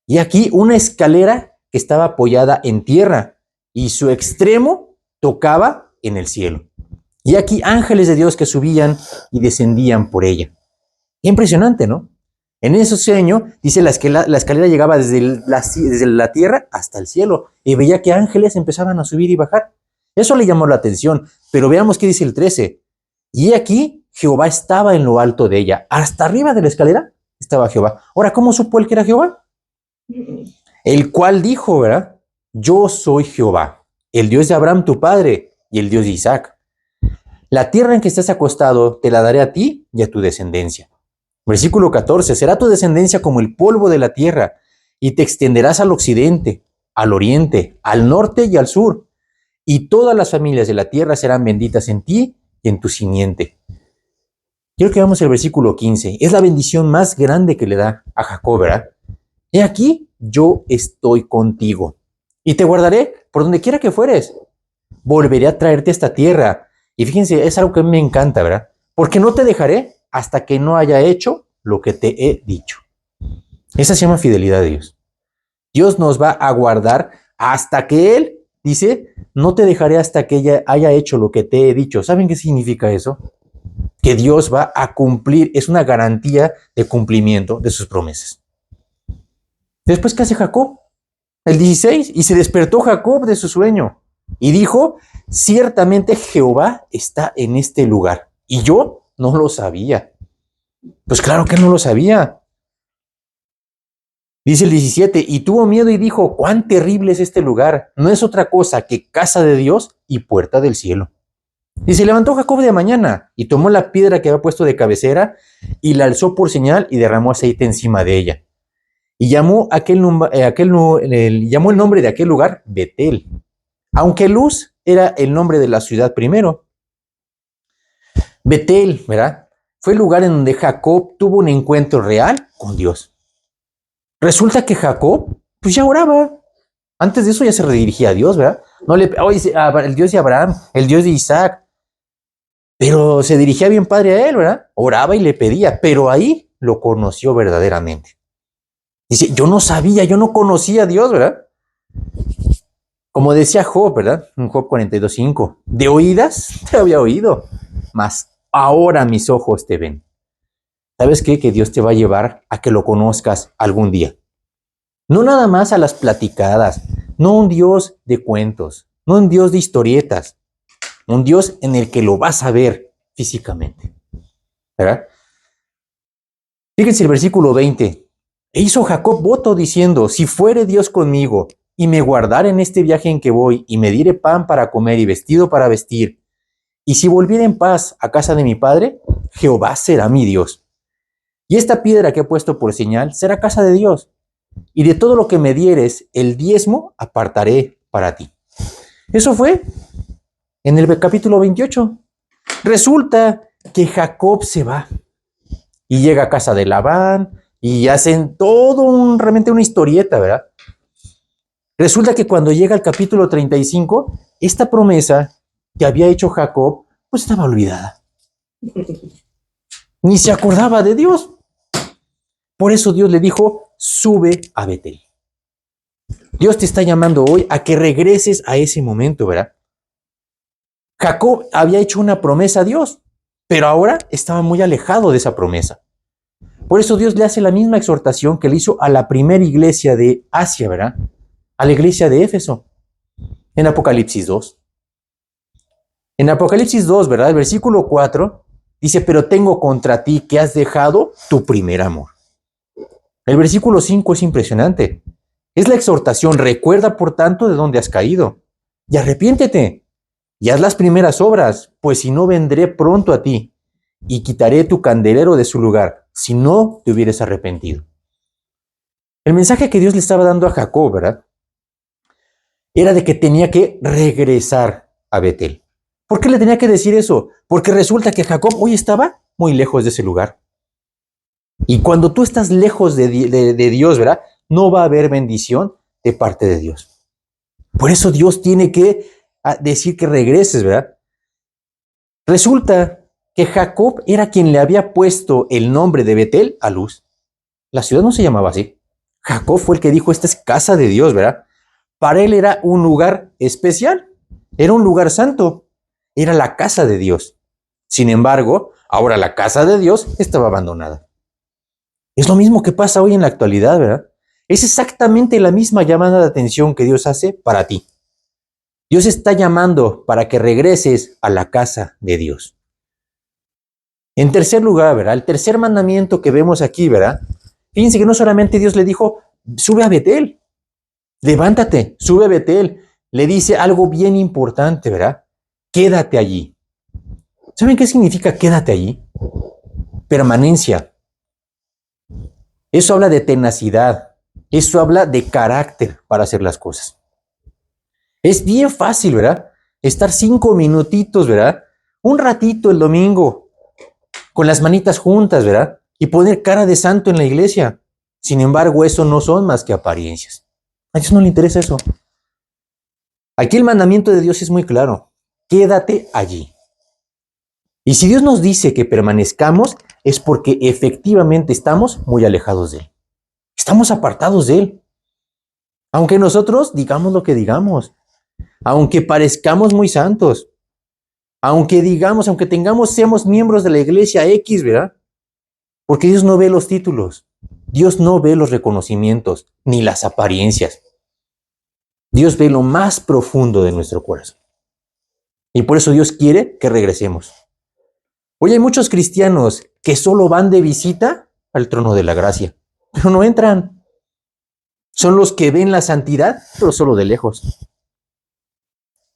Y aquí una escalera que estaba apoyada en tierra y su extremo tocaba en el cielo. Y aquí ángeles de Dios que subían y descendían por ella. Impresionante, ¿no? En ese sueño, dice la escalera llegaba desde la tierra hasta el cielo y veía que ángeles empezaban a subir y bajar. Eso le llamó la atención, pero veamos qué dice el 13. Y aquí Jehová estaba en lo alto de ella. Hasta arriba de la escalera estaba Jehová. Ahora, ¿cómo supo él que era Jehová? El cual dijo, ¿verdad? Yo soy Jehová, el Dios de Abraham tu padre y el Dios de Isaac. La tierra en que estás acostado te la daré a ti y a tu descendencia. Versículo 14, será tu descendencia como el polvo de la tierra y te extenderás al occidente, al oriente, al norte y al sur. Y todas las familias de la tierra serán benditas en ti y en tu simiente. Quiero que veamos el versículo 15. Es la bendición más grande que le da a Jacob, ¿verdad? He aquí, yo estoy contigo y te guardaré por donde quiera que fueres. Volveré a traerte a esta tierra. Y fíjense, es algo que a mí me encanta, ¿verdad? Porque no te dejaré hasta que no haya hecho lo que te he dicho. Esa se llama fidelidad de Dios. Dios nos va a guardar hasta que Él dice, no te dejaré hasta que ella haya hecho lo que te he dicho. ¿Saben qué significa eso? Que Dios va a cumplir, es una garantía de cumplimiento de sus promesas. Después, ¿qué hace Jacob? El 16, y se despertó Jacob de su sueño y dijo, ciertamente Jehová está en este lugar. Y yo no lo sabía. Pues claro que no lo sabía. Dice el 17, y tuvo miedo y dijo, cuán terrible es este lugar. No es otra cosa que casa de Dios y puerta del cielo. Y se levantó Jacob de mañana y tomó la piedra que había puesto de cabecera y la alzó por señal y derramó aceite encima de ella. Y llamó el nombre de aquel lugar Betel, aunque Luz era el nombre de la ciudad primero. Betel, ¿verdad? Fue el lugar en donde Jacob tuvo un encuentro real con Dios. Resulta que Jacob, pues ya oraba. Antes de eso ya se redirigía a Dios, ¿verdad? No le, el Dios de Abraham, el Dios de Isaac. Pero se dirigía bien padre a él, ¿verdad? Oraba y le pedía, pero ahí lo conoció verdaderamente. Dice, yo no sabía, yo no conocía a Dios, ¿verdad? Como decía Job, ¿verdad? En Job 42:5, de oídas te había oído, mas ahora mis ojos te ven. ¿Sabes qué? Que Dios te va a llevar a que lo conozcas algún día. No nada más a las platicadas, no un Dios de cuentos, no un Dios de historietas, un Dios en el que lo vas a ver físicamente, ¿verdad? Fíjense el versículo 20. E hizo Jacob voto diciendo, si fuere Dios conmigo y me guardare en este viaje en que voy y me diere pan para comer y vestido para vestir, y si volviere en paz a casa de mi padre, Jehová será mi Dios. Y esta piedra que he puesto por señal será casa de Dios. Y de todo lo que me dieres, el diezmo apartaré para ti. Eso fue en el capítulo 28. Resulta que Jacob se va y llega a casa de Labán y hacen realmente una historieta, ¿verdad? Resulta que cuando llega al capítulo 35, esta promesa que había hecho Jacob, pues estaba olvidada. Ni se acordaba de Dios. Por eso Dios le dijo, sube a Betel. Dios te está llamando hoy a que regreses a ese momento, ¿verdad? Jacob había hecho una promesa a Dios, pero ahora estaba muy alejado de esa promesa. Por eso Dios le hace la misma exhortación que le hizo a la primera iglesia de Asia, ¿verdad? A la iglesia de Éfeso, en Apocalipsis 2. En Apocalipsis 2, ¿verdad? El versículo 4 dice, pero tengo contra ti que has dejado tu primer amor. El versículo 5 es impresionante. Es la exhortación, recuerda por tanto de dónde has caído y arrepiéntete y haz las primeras obras, pues si no vendré pronto a ti y quitaré tu candelero de su lugar, si no te hubieras arrepentido. El mensaje que Dios le estaba dando a Jacob, ¿verdad? Era de que tenía que regresar a Betel. ¿Por qué le tenía que decir eso? Porque resulta que Jacob hoy estaba muy lejos de ese lugar. Y cuando tú estás lejos de Dios, ¿verdad? No va a haber bendición de parte de Dios. Por eso Dios tiene que decir que regreses, ¿verdad? Resulta que Jacob era quien le había puesto el nombre de Betel a Luz. La ciudad no se llamaba así. Jacob fue el que dijo, esta es casa de Dios, ¿verdad? Para él era un lugar especial, era un lugar santo, era la casa de Dios. Sin embargo, ahora la casa de Dios estaba abandonada. Es lo mismo que pasa hoy en la actualidad, ¿verdad? Es exactamente la misma llamada de atención que Dios hace para ti. Dios está llamando para que regreses a la casa de Dios. En tercer lugar, ¿verdad? El tercer mandamiento que vemos aquí, ¿verdad? Fíjense que no solamente Dios le dijo, sube a Betel, levántate, sube a Betel. Le dice algo bien importante, ¿verdad? Quédate allí. ¿Saben qué significa quédate allí? Permanencia. Eso habla de tenacidad. Eso habla de carácter para hacer las cosas. Es bien fácil, ¿verdad? Estar 5 minutitos, ¿verdad? Un ratito el domingo, con las manitas juntas, ¿verdad? Y poner cara de santo en la iglesia. Sin embargo, eso no son más que apariencias. A Dios no le interesa eso. Aquí el mandamiento de Dios es muy claro. Quédate allí. Y si Dios nos dice que permanezcamos, es porque efectivamente estamos muy alejados de Él. Estamos apartados de Él. Aunque nosotros digamos lo que digamos. Aunque parezcamos muy santos, aunque digamos, aunque tengamos, seamos miembros de la iglesia X, ¿verdad? Porque Dios no ve los títulos, Dios no ve los reconocimientos, ni las apariencias. Dios ve lo más profundo de nuestro corazón. Y por eso Dios quiere que regresemos. Hoy hay muchos cristianos que solo van de visita al trono de la gracia, pero no entran. Son los que ven la santidad, pero solo de lejos.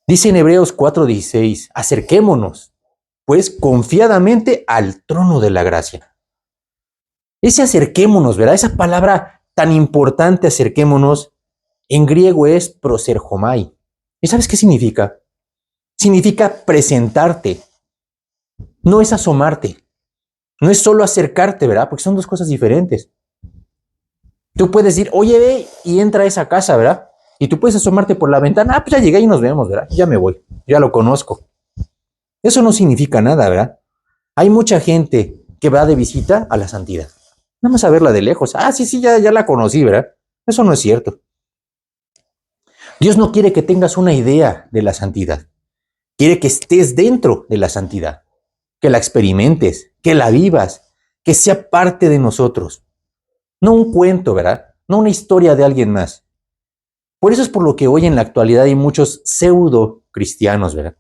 Dice en Hebreos 4:16, acerquémonos, pues, confiadamente al trono de la gracia. Ese acerquémonos, ¿verdad? Esa palabra tan importante, acerquémonos, en griego es proserchomai. ¿Y sabes qué significa? Significa presentarte. No es asomarte. No es solo acercarte, ¿verdad? Porque son dos cosas diferentes. Tú puedes decir, oye, ve y entra a esa casa, ¿verdad? Y tú puedes asomarte por la ventana. Ah, pues ya llegué y nos vemos, ¿verdad? Ya me voy. Ya lo conozco. Eso no significa nada, ¿verdad? Hay mucha gente que va de visita a la santidad. Vamos a verla de lejos. Ah, sí, ya la conocí, ¿verdad? Eso no es cierto. Dios no quiere que tengas una idea de la santidad. Quiere que estés dentro de la santidad, que la experimentes, que la vivas, que sea parte de nosotros. No un cuento, ¿verdad? No una historia de alguien más. Por eso es por lo que hoy en la actualidad hay muchos pseudo cristianos, ¿verdad?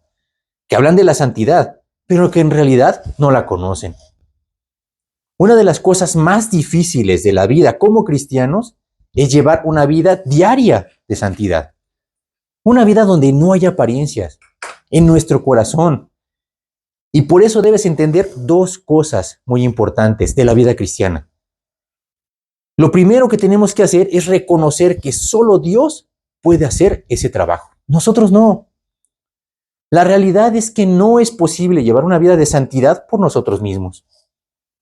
Que hablan de la santidad, pero que en realidad no la conocen. Una de las cosas más difíciles de la vida como cristianos es llevar una vida diaria de santidad. Una vida donde no hay apariencias en nuestro corazón. Y por eso debes entender dos cosas muy importantes de la vida cristiana. Lo primero que tenemos que hacer es reconocer que solo Dios puede hacer ese trabajo. Nosotros no. La realidad es que no es posible llevar una vida de santidad por nosotros mismos.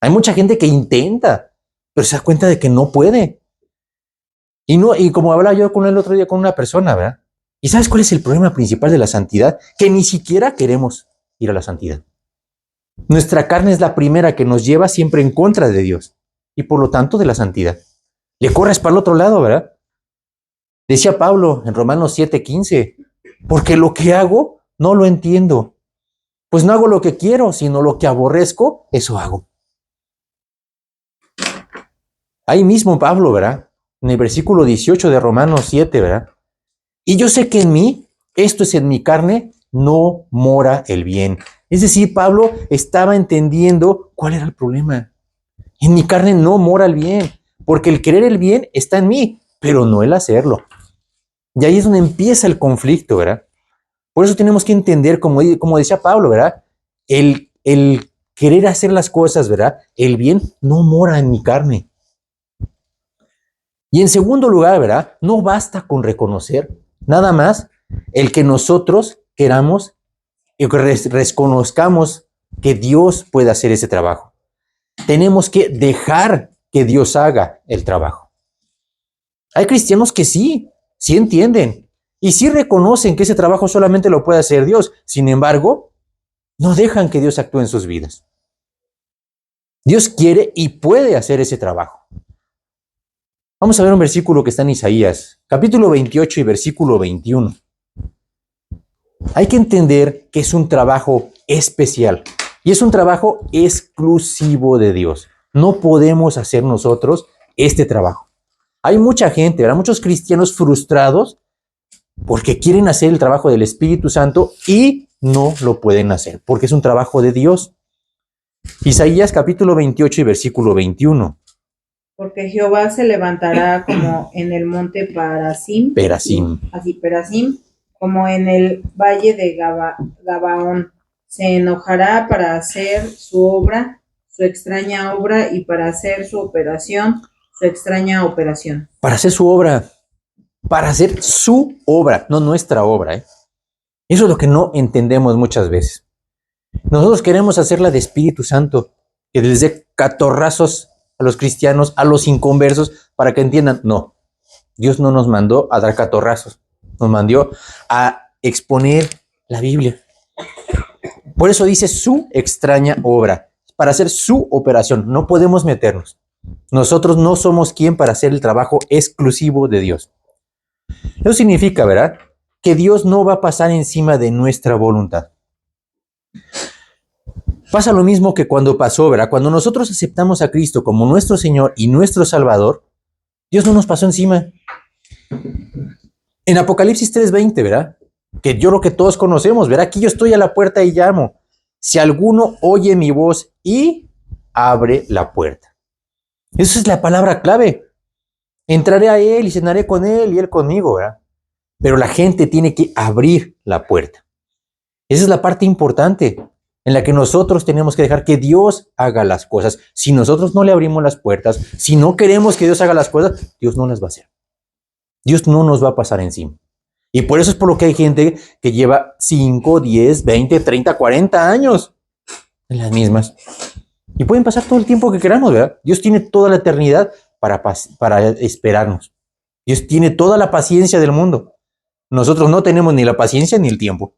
Hay mucha gente que intenta, pero se da cuenta de que no puede. Y como hablaba yo con el otro día con una persona, ¿verdad? ¿Y sabes cuál es el problema principal de la santidad? Que ni siquiera queremos ir a la santidad. Nuestra carne es la primera que nos lleva siempre en contra de Dios y por lo tanto de la santidad. Le corres para el otro lado, ¿verdad? Decía Pablo en Romanos 7:15, porque lo que hago no lo entiendo. Pues no hago lo que quiero, sino lo que aborrezco, eso hago. Ahí mismo Pablo, ¿verdad? En el versículo 18 de Romanos 7, ¿verdad? Y yo sé que en mí, esto es en mi carne, no mora el bien. Es decir, Pablo estaba entendiendo cuál era el problema. En mi carne no mora el bien, porque el querer el bien está en mí, pero no el hacerlo. Y ahí es donde empieza el conflicto, ¿verdad? Por eso tenemos que entender, como decía Pablo, ¿verdad? El querer hacer las cosas, ¿verdad? El bien no mora en mi carne. Y en segundo lugar, ¿verdad? No basta con reconocer nada más el que nosotros queramos y que reconozcamos que Dios puede hacer ese trabajo. Tenemos que dejar que Dios haga el trabajo. Hay cristianos que sí entienden y sí reconocen que ese trabajo solamente lo puede hacer Dios. Sin embargo, no dejan que Dios actúe en sus vidas. Dios quiere y puede hacer ese trabajo. Vamos a ver un versículo que está en Isaías, capítulo 28 y versículo 21. Hay que entender que es un trabajo especial y es un trabajo exclusivo de Dios. No podemos hacer nosotros este trabajo. Hay mucha gente, ¿verdad? Muchos cristianos frustrados porque quieren hacer el trabajo del Espíritu Santo y no lo pueden hacer porque es un trabajo de Dios. Isaías capítulo 28 y versículo 21. Porque Jehová se levantará como en el monte Perasim, como en el valle de Gabaón. Se enojará para hacer su obra, su extraña obra, y para hacer su operación, su extraña operación. Para hacer su obra, no nuestra obra, ¿eh? Eso es lo que no entendemos muchas veces. Nosotros queremos hacerla de Espíritu Santo, que les dé catorrazos a los cristianos, a los inconversos, para que entiendan, no, Dios no nos mandó a dar catorrazos, nos mandó a exponer la Biblia. Por eso dice su extraña obra, para hacer su operación, no podemos meternos. Nosotros no somos quien para hacer el trabajo exclusivo de Dios. Eso significa, ¿verdad? que Dios no va a pasar encima de nuestra voluntad. Pasa lo mismo que cuando pasó, ¿verdad? Cuando nosotros aceptamos a Cristo como nuestro Señor y nuestro Salvador, Dios no nos pasó encima. En Apocalipsis 3:20, ¿verdad? Que yo creo que todos conocemos, ¿verdad? Aquí yo estoy a la puerta y llamo. Si alguno oye mi voz y abre la puerta. Esa es la palabra clave. Entraré a Él y cenaré con Él y Él conmigo, ¿verdad? Pero la gente tiene que abrir la puerta. Esa es la parte importante en la que nosotros tenemos que dejar que Dios haga las cosas. Si nosotros no le abrimos las puertas, si no queremos que Dios haga las cosas, Dios no las va a hacer. Dios no nos va a pasar encima. Y por eso es por lo que hay gente que lleva 5, 10, 20, 30, 40 años en las mismas. Y pueden pasar todo el tiempo que queramos, ¿verdad? Dios tiene toda la eternidad para esperarnos. Dios tiene toda la paciencia del mundo. Nosotros no tenemos ni la paciencia ni el tiempo.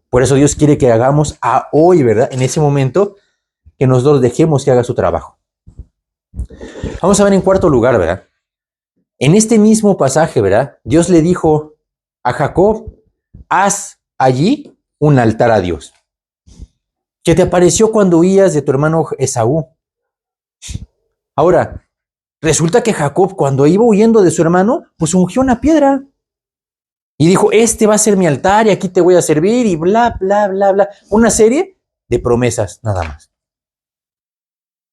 Por eso Dios quiere que hagamos a hoy, ¿verdad? En ese momento, que nosotros dejemos que haga su trabajo. Vamos a ver en cuarto lugar, ¿verdad? En este mismo pasaje, ¿verdad? Dios le dijo a Jacob, haz allí un altar a Dios, que te apareció cuando huías de tu hermano Esaú. Ahora, resulta que Jacob, cuando iba huyendo de su hermano, pues ungió una piedra. Y dijo, este va a ser mi altar y aquí te voy a servir y bla, bla, bla, bla. Una serie de promesas, nada más.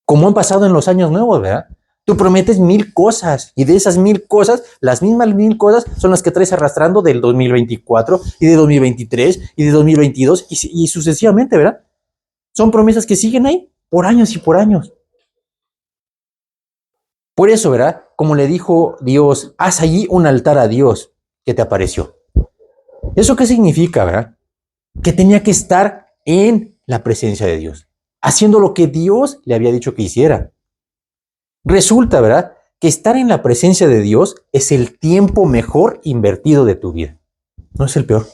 Como han pasado en los años nuevos, ¿verdad? Tú prometes 1000 cosas y de esas 1000 cosas, las mismas 1000 cosas son las que traes arrastrando del 2024 y de 2023 y de 2022 y sucesivamente, ¿verdad? Son promesas que siguen ahí por años y por años. Por eso, ¿verdad? Como le dijo Dios, haz allí un altar a Dios que te apareció. ¿Eso qué significa, verdad? Que tenía que estar en la presencia de Dios, haciendo lo que Dios le había dicho que hiciera. Resulta, ¿verdad?, que estar en la presencia de Dios es el tiempo mejor invertido de tu vida. No es el peor.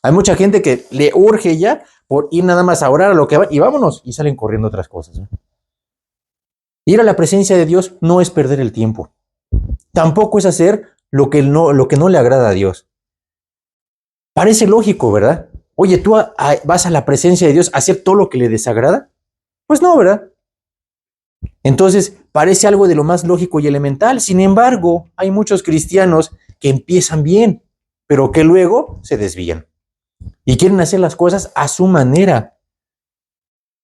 Hay mucha gente que le urge ya por ir nada más a orar a lo que va y vámonos, y salen corriendo otras cosas, ¿no? Ir a la presencia de Dios no es perder el tiempo. Tampoco es hacer lo que no le agrada a Dios. Parece lógico, ¿verdad? Oye, ¿tú vas a la presencia de Dios a hacer todo lo que le desagrada? Pues no, ¿verdad? Entonces, parece algo de lo más lógico y elemental. Sin embargo, hay muchos cristianos que empiezan bien, pero que luego se desvían y quieren hacer las cosas a su manera.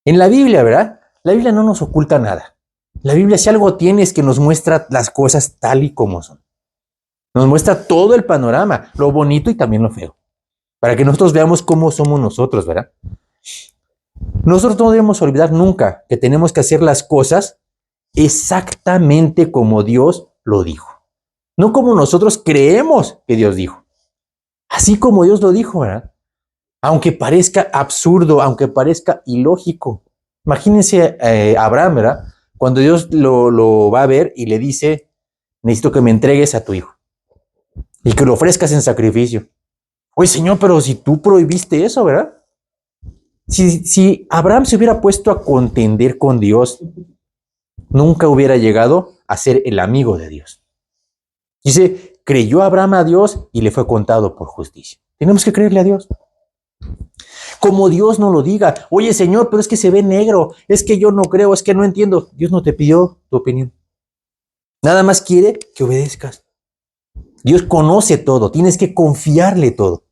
En la Biblia, ¿verdad? La Biblia no nos oculta nada. La Biblia, si algo tiene, es que nos muestra las cosas tal y como son. Nos muestra todo el panorama, lo bonito y también lo feo, para que nosotros veamos cómo somos nosotros, ¿verdad? Nosotros no debemos olvidar nunca que tenemos que hacer las cosas exactamente como Dios lo dijo. No como nosotros creemos que Dios dijo. Así como Dios lo dijo, ¿verdad? Aunque parezca absurdo, aunque parezca ilógico. Imagínense a Abraham, ¿verdad? Cuando Dios lo va a ver y le dice, necesito que me entregues a tu hijo y que lo ofrezcas en sacrificio. Oye, Señor, pero si tú prohibiste eso, ¿verdad? Si Abraham se hubiera puesto a contender con Dios, nunca hubiera llegado a ser el amigo de Dios. Dice, creyó Abraham a Dios y le fue contado por justicia. Tenemos que creerle a Dios. Como Dios no lo diga, oye Señor, pero es que se ve negro, es que yo no creo, es que no entiendo. Dios no te pidió tu opinión. Nada más quiere que obedezcas. Dios conoce todo, tienes que confiarle todo.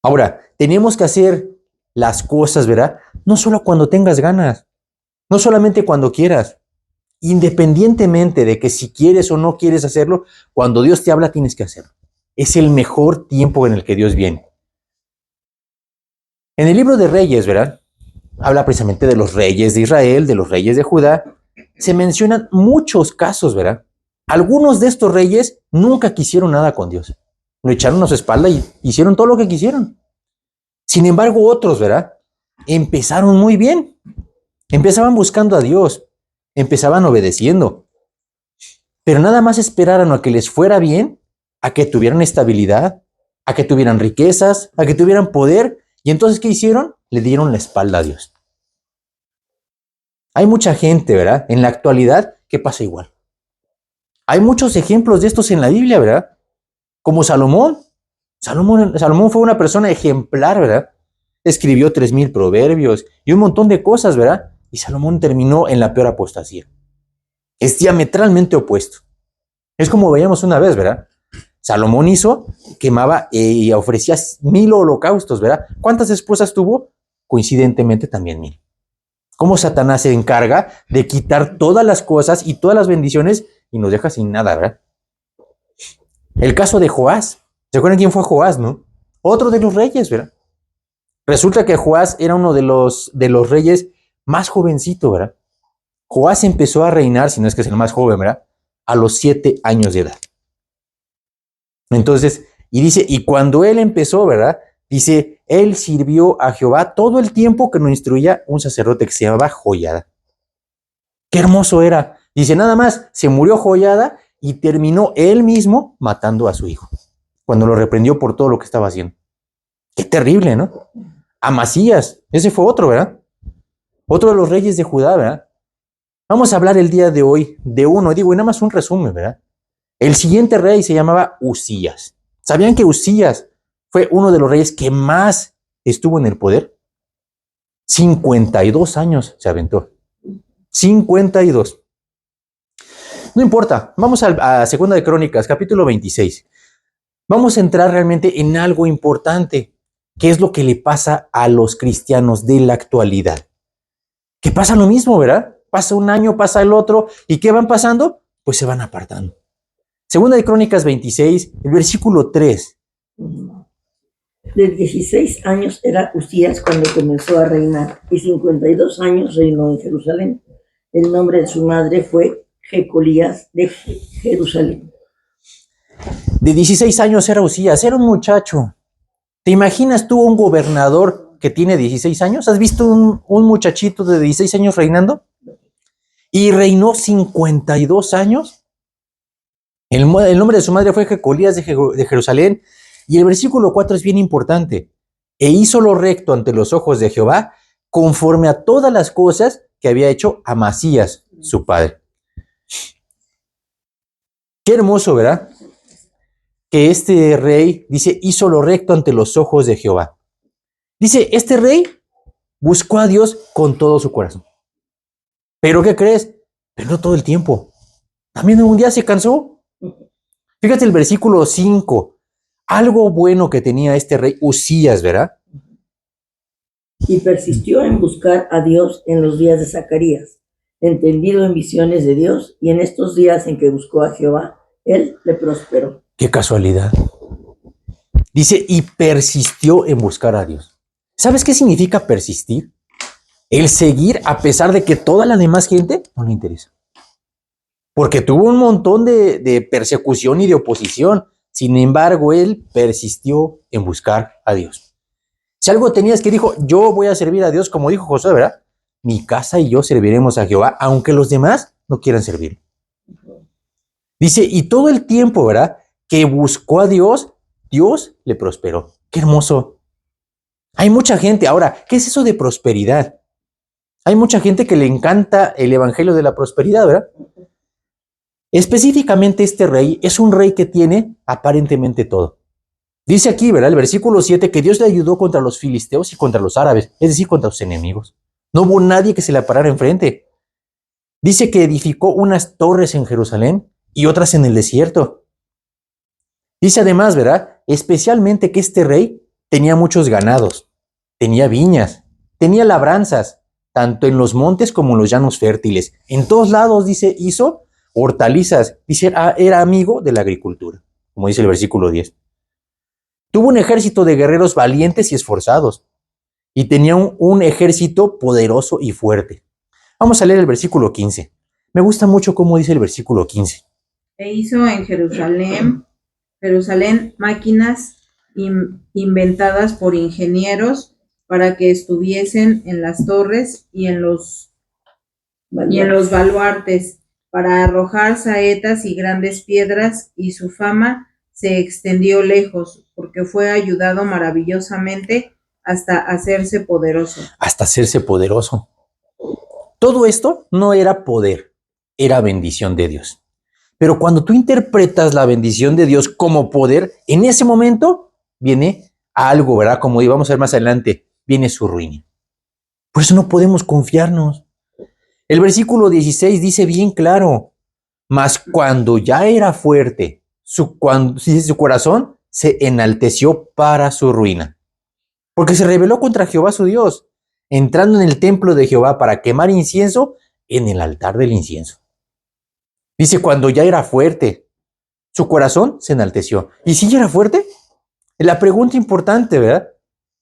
Ahora, tenemos que hacer las cosas, ¿verdad? No solo cuando tengas ganas, no solamente cuando quieras. Independientemente de que si quieres o no quieres hacerlo, cuando Dios te habla tienes que hacerlo. Es el mejor tiempo en el que Dios viene. En el libro de Reyes, ¿verdad? Habla precisamente de los reyes de Israel, de los reyes de Judá. Se mencionan muchos casos, ¿verdad? Algunos de estos reyes nunca quisieron nada con Dios. Lo echaron a su espalda y hicieron todo lo que quisieron. Sin embargo, otros, ¿verdad? Empezaron muy bien. Empezaban buscando a Dios. Empezaban obedeciendo. Pero nada más esperaron a que les fuera bien, a que tuvieran estabilidad, a que tuvieran riquezas, a que tuvieran poder. Y entonces, ¿qué hicieron? Le dieron la espalda a Dios. Hay mucha gente, ¿verdad? En la actualidad que pasa igual. Hay muchos ejemplos de estos en la Biblia, ¿verdad? como Salomón. Salomón fue una persona ejemplar, ¿verdad? Escribió 3000 proverbios y un montón de cosas, ¿verdad? Y Salomón terminó en la peor apostasía. Es diametralmente opuesto. Es como veíamos una vez, ¿verdad? Salomón quemaba y ofrecía 1000 holocaustos, ¿verdad? ¿Cuántas esposas tuvo? Coincidentemente también 1000. Cómo Satanás se encarga de quitar todas las cosas y todas las bendiciones y nos deja sin nada, ¿verdad? El caso de Joás. ¿Se acuerdan quién fue Joás, no? Otro de los reyes, ¿verdad? Resulta que Joás era uno de los reyes más jovencito, ¿verdad? Joás empezó a reinar, si no es que es el más joven, ¿verdad? A los 7 años de edad. Entonces, y dice, y cuando él empezó, ¿verdad? Dice, él sirvió a Jehová todo el tiempo que nos instruía un sacerdote que se llamaba Joiada. Qué hermoso era. Dice, nada más, se murió Joiada y terminó él mismo matando a su hijo, cuando lo reprendió por todo lo que estaba haciendo. Qué terrible, ¿no? Amasías, ese fue otro, ¿verdad? Otro de los reyes de Judá, ¿verdad? Vamos a hablar el día de hoy de uno, digo, y nada más un resumen, ¿verdad? El siguiente rey se llamaba Uzías. ¿Sabían que Uzías fue uno de los reyes que más estuvo en el poder? 52 años se aventó. 52. No importa, vamos a Segunda de Crónicas, capítulo 26. Vamos a entrar realmente en algo importante, que es lo que le pasa a los cristianos de la actualidad. Que pasa lo mismo, ¿verdad? Pasa un año, pasa el otro, ¿y qué van pasando? Pues se van apartando. Segunda de Crónicas 26, el versículo 3. De 16 años era Uzías cuando comenzó a reinar, y 52 años reinó en Jerusalén. El nombre de su madre fue Jecolías de Jerusalén. De 16 años era Uzías, era un muchacho. ¿Te imaginas tú un gobernador que tiene 16 años? ¿Has visto un muchachito de 16 años reinando? Y reinó 52 años. El nombre de su madre fue Jecolías de Jerusalén. Y el versículo 4 es bien importante. E hizo lo recto ante los ojos de Jehová, conforme a todas las cosas que había hecho Amasías, su padre. Qué hermoso, ¿verdad? Que este rey, dice, hizo lo recto ante los ojos de Jehová. Dice, este rey buscó a Dios con todo su corazón. ¿Pero qué crees? Pero no todo el tiempo. También un día se cansó. Fíjate el versículo 5. Algo bueno que tenía este rey Uzías, ¿verdad? Y persistió en buscar a Dios en los días de Zacarías, entendido en visiones de Dios, y en estos días en que buscó a Jehová, él le prosperó. Qué casualidad. Dice, y persistió en buscar a Dios. ¿Sabes qué significa persistir? El seguir a pesar de que toda la demás gente no le interesa. Porque tuvo un montón de persecución y de oposición. Sin embargo, él persistió en buscar a Dios. Si algo tenías que dijo, yo voy a servir a Dios, como dijo Josué, ¿verdad? Mi casa y yo serviremos a Jehová, aunque los demás no quieran servir. Dice, y todo el tiempo, ¿verdad? Que buscó a Dios, Dios le prosperó. Qué hermoso. Hay mucha gente, ahora, ¿qué es eso de prosperidad? Hay mucha gente que le encanta el evangelio de la prosperidad, ¿verdad? Específicamente este rey es un rey que tiene aparentemente todo. Dice aquí, ¿verdad? El versículo 7, que Dios le ayudó contra los filisteos y contra los árabes, es decir, contra sus enemigos. No hubo nadie que se le parara enfrente. Dice que edificó unas torres en Jerusalén y otras en el desierto. Dice además, ¿verdad? Especialmente que este rey tenía muchos ganados, tenía viñas, tenía labranzas, tanto en los montes como en los llanos fértiles. En todos lados, dice, hizo hortalizas. Dice, era amigo de la agricultura, como dice el versículo 10. Tuvo un ejército de guerreros valientes y esforzados, y tenía un ejército poderoso y fuerte. Vamos a leer el versículo 15. Me gusta mucho cómo dice el versículo 15. E hizo en Jerusalén máquinas inventadas por ingenieros para que estuviesen en las torres y en los baluartes, para arrojar saetas y grandes piedras, y su fama se extendió lejos, porque fue ayudado maravillosamente hasta hacerse poderoso. Hasta hacerse poderoso. Todo esto no era poder, era bendición de Dios. Pero cuando tú interpretas la bendición de Dios como poder, en ese momento viene algo, ¿verdad? Como vamos a ver más adelante, viene su ruina. Por eso no podemos confiarnos. El versículo 16 dice bien claro, mas cuando ya era fuerte, su corazón se enalteció para su ruina, porque se rebeló contra Jehová su Dios, entrando en el templo de Jehová para quemar incienso en el altar del incienso. Dice, cuando ya era fuerte, su corazón se enalteció. ¿Y si ya era fuerte? La pregunta importante, ¿verdad?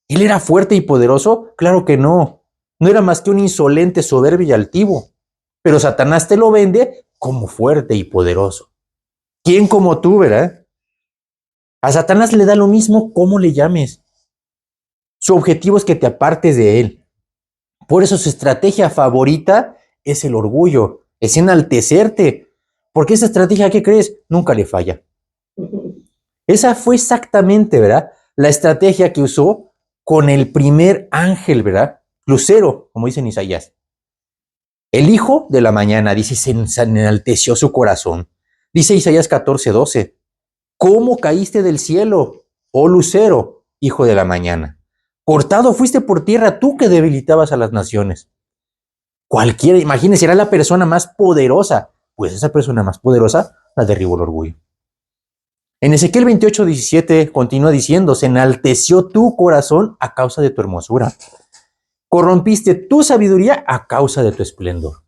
¿Él era fuerte y poderoso? Claro que no. No era más que un insolente, soberbio y altivo. Pero Satanás te lo vende como fuerte y poderoso. ¿Quién como tú, verdad? A Satanás le da lo mismo cómo le llames. Su objetivo es que te apartes de él. Por eso su estrategia favorita es el orgullo, es enaltecerte. Porque esa estrategia, ¿qué crees? Nunca le falla. Esa fue exactamente, ¿verdad? La estrategia que usó con el primer ángel, ¿verdad? Lucero, como dice en Isaías. El hijo de la mañana, dice, se enalteció su corazón. Dice Isaías 14:12. ¿Cómo caíste del cielo, oh lucero, hijo de la mañana? Cortado fuiste por tierra, tú que debilitabas a las naciones. Cualquiera, imagínese, era la persona más poderosa. Pues esa persona más poderosa la derribó el orgullo. En Ezequiel 28:17 continúa diciendo, se enalteció tu corazón a causa de tu hermosura. Corrompiste tu sabiduría a causa de tu esplendor.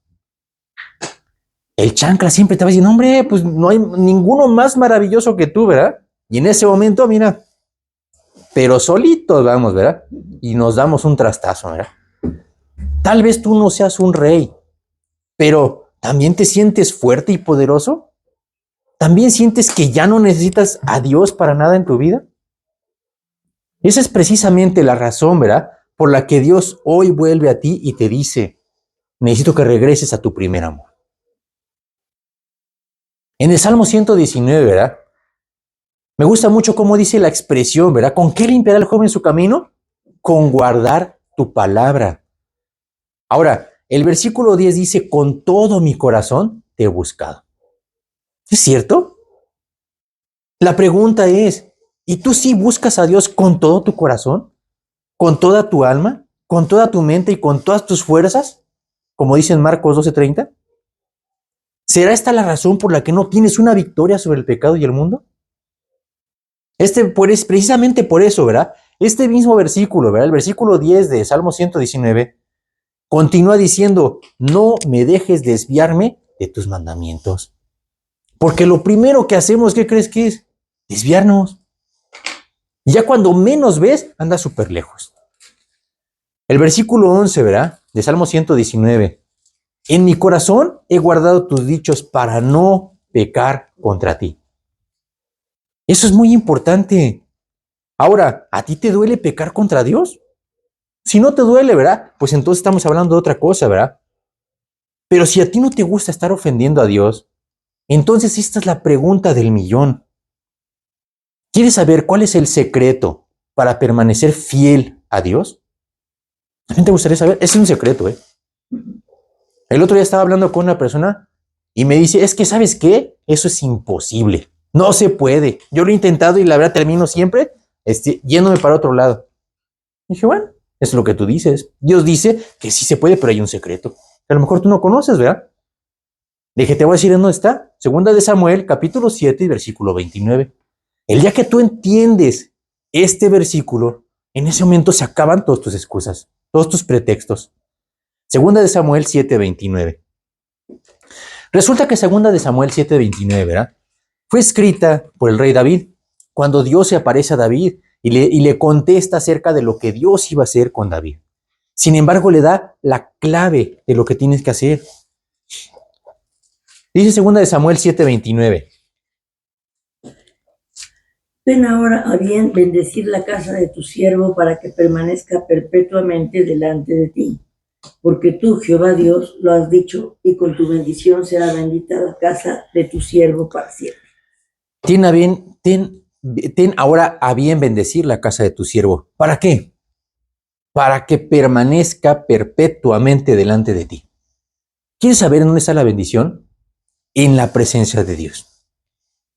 El chancla siempre te va diciendo, hombre, pues no hay ninguno más maravilloso que tú, ¿verdad? Y en ese momento, mira, pero solitos vamos, ¿verdad? Y nos damos un trastazo, ¿verdad? Tal vez tú no seas un rey, pero ¿también te sientes fuerte y poderoso? ¿También sientes que ya no necesitas a Dios para nada en tu vida? Esa es precisamente la razón, ¿verdad? Por la que Dios hoy vuelve a ti y te dice, necesito que regreses a tu primer amor. En el Salmo 119, ¿verdad? Me gusta mucho cómo dice la expresión, ¿verdad? ¿Con qué limpiará el joven su camino? Con guardar tu palabra. Ahora, el versículo 10 dice, con todo mi corazón te he buscado. ¿Es cierto? La pregunta es, ¿y tú sí buscas a Dios con todo tu corazón? ¿Con toda tu alma? ¿Con toda tu mente y con todas tus fuerzas? Como dice en Marcos 12:30. ¿Será esta la razón por la que no tienes una victoria sobre el pecado y el mundo? Precisamente por eso, ¿verdad? Este mismo versículo, ¿verdad? El versículo 10 de Salmo 119, continúa diciendo, no me dejes desviarme de tus mandamientos. Porque lo primero que hacemos, ¿qué crees que es? Desviarnos. Y ya cuando menos ves, anda súper lejos. El versículo 11, ¿verdad? De Salmo 119. En mi corazón he guardado tus dichos para no pecar contra ti. Eso es muy importante. Ahora, ¿a ti te duele pecar contra Dios? Si no te duele, ¿verdad? Pues entonces estamos hablando de otra cosa, ¿verdad? Pero si a ti no te gusta estar ofendiendo a Dios, entonces esta es la pregunta del millón. ¿Quieres saber cuál es el secreto para permanecer fiel a Dios? ¿A ti te gustaría saber? Ese es un secreto, ¿eh? El otro día estaba hablando con una persona y me dice, es que ¿sabes qué? Eso es imposible. No se puede. Yo lo he intentado y la verdad termino siempre yéndome para otro lado. Y dije, bueno, es lo que tú dices. Dios dice que sí se puede, pero hay un secreto. Que a lo mejor tú no conoces, ¿verdad? Le dije, te voy a decir en dónde está. Segunda de Samuel, capítulo 7 y versículo 29. El día que tú entiendes este versículo, en ese momento se acaban todas tus excusas, todos tus pretextos. Segunda de Samuel 7:29. Resulta que Segunda de Samuel 7:29, ¿verdad? Fue escrita por el rey David, cuando Dios se aparece a David y le contesta acerca de lo que Dios iba a hacer con David. Sin embargo, le da la clave de lo que tienes que hacer. Dice Segunda de Samuel 7:29. Ven ahora a bien bendecir la casa de tu siervo para que permanezca perpetuamente delante de ti. Porque tú, Jehová Dios, lo has dicho, y con tu bendición será bendita la casa de tu siervo para siempre. Ten ahora a bien bendecir la casa de tu siervo. ¿Para qué? Para que permanezca perpetuamente delante de ti. ¿Quieres saber en dónde está la bendición? en la presencia de Dios.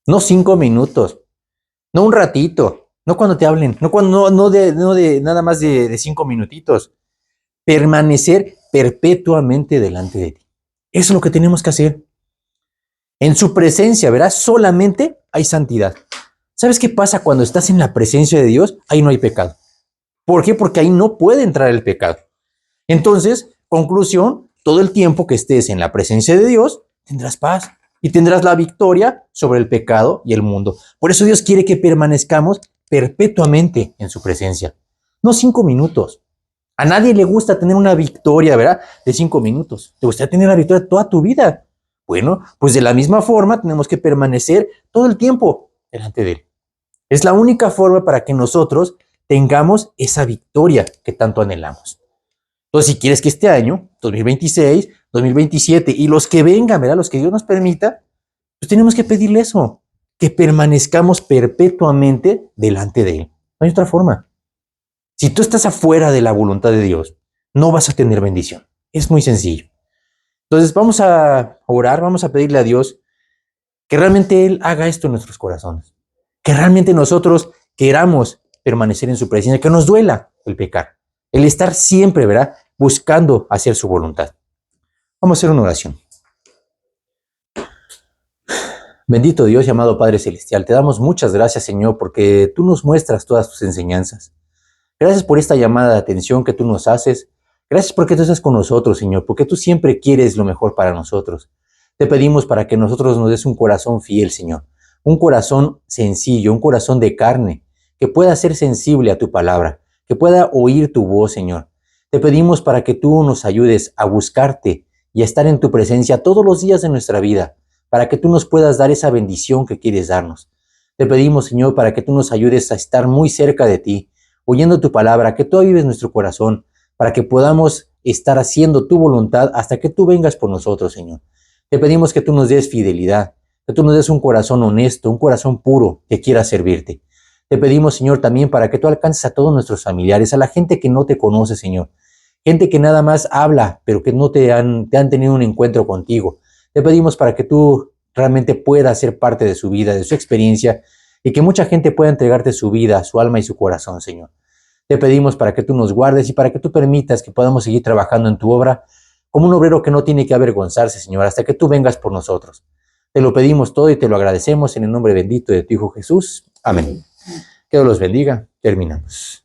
No 5 minutos, no un ratito, no cuando te hablen, no de nada más de 5 minutitos. Permanecer perpetuamente delante de ti. Eso es lo que tenemos que hacer. En su presencia, verás, solamente hay santidad. ¿Sabes qué pasa cuando estás en la presencia de Dios? Ahí no hay pecado. ¿Por qué? Porque ahí no puede entrar el pecado. Entonces, conclusión, todo el tiempo que estés en la presencia de Dios, tendrás paz y tendrás la victoria sobre el pecado y el mundo. Por eso Dios quiere que permanezcamos perpetuamente en su presencia. No 5 minutos. A nadie le gusta tener una victoria, ¿verdad? De 5 minutos. ¿Te gustaría tener la victoria toda tu vida? Bueno, pues de la misma forma tenemos que permanecer todo el tiempo delante de Él. Es la única forma para que nosotros tengamos esa victoria que tanto anhelamos. Entonces, si quieres que este año, 2026, 2027 y los que vengan, ¿verdad? Los que Dios nos permita, pues tenemos que pedirle eso, que permanezcamos perpetuamente delante de Él. No hay otra forma. Si tú estás afuera de la voluntad de Dios, no vas a tener bendición. Es muy sencillo. Entonces vamos a orar, vamos a pedirle a Dios que realmente Él haga esto en nuestros corazones. Que realmente nosotros queramos permanecer en su presencia, que nos duela el pecar. El estar siempre, ¿verdad? Buscando hacer su voluntad. Vamos a hacer una oración. Bendito Dios y amado Padre Celestial, te damos muchas gracias, Señor, porque tú nos muestras todas tus enseñanzas. Gracias por esta llamada de atención que tú nos haces. Gracias porque tú estás con nosotros, Señor, porque tú siempre quieres lo mejor para nosotros. Te pedimos para que nosotros nos des un corazón fiel, Señor. Un corazón sencillo, un corazón de carne, que pueda ser sensible a tu palabra, que pueda oír tu voz, Señor. Te pedimos para que tú nos ayudes a buscarte y a estar en tu presencia todos los días de nuestra vida, para que tú nos puedas dar esa bendición que quieres darnos. Te pedimos, Señor, para que tú nos ayudes a estar muy cerca de ti, oyendo tu palabra, que tú avives nuestro corazón, para que podamos estar haciendo tu voluntad hasta que tú vengas por nosotros, Señor. Te pedimos que tú nos des fidelidad, que tú nos des un corazón honesto, un corazón puro que quiera servirte. Te pedimos, Señor, también para que tú alcances a todos nuestros familiares, a la gente que no te conoce, Señor. Gente que nada más habla, pero que no te han tenido un encuentro contigo. Te pedimos para que tú realmente puedas ser parte de su vida, de su experiencia, y que mucha gente pueda entregarte su vida, su alma y su corazón, Señor. Te pedimos para que tú nos guardes y para que tú permitas que podamos seguir trabajando en tu obra como un obrero que no tiene que avergonzarse, Señor, hasta que tú vengas por nosotros. Te lo pedimos todo y te lo agradecemos en el nombre bendito de tu Hijo Jesús. Amén. Que Dios los bendiga. Terminamos.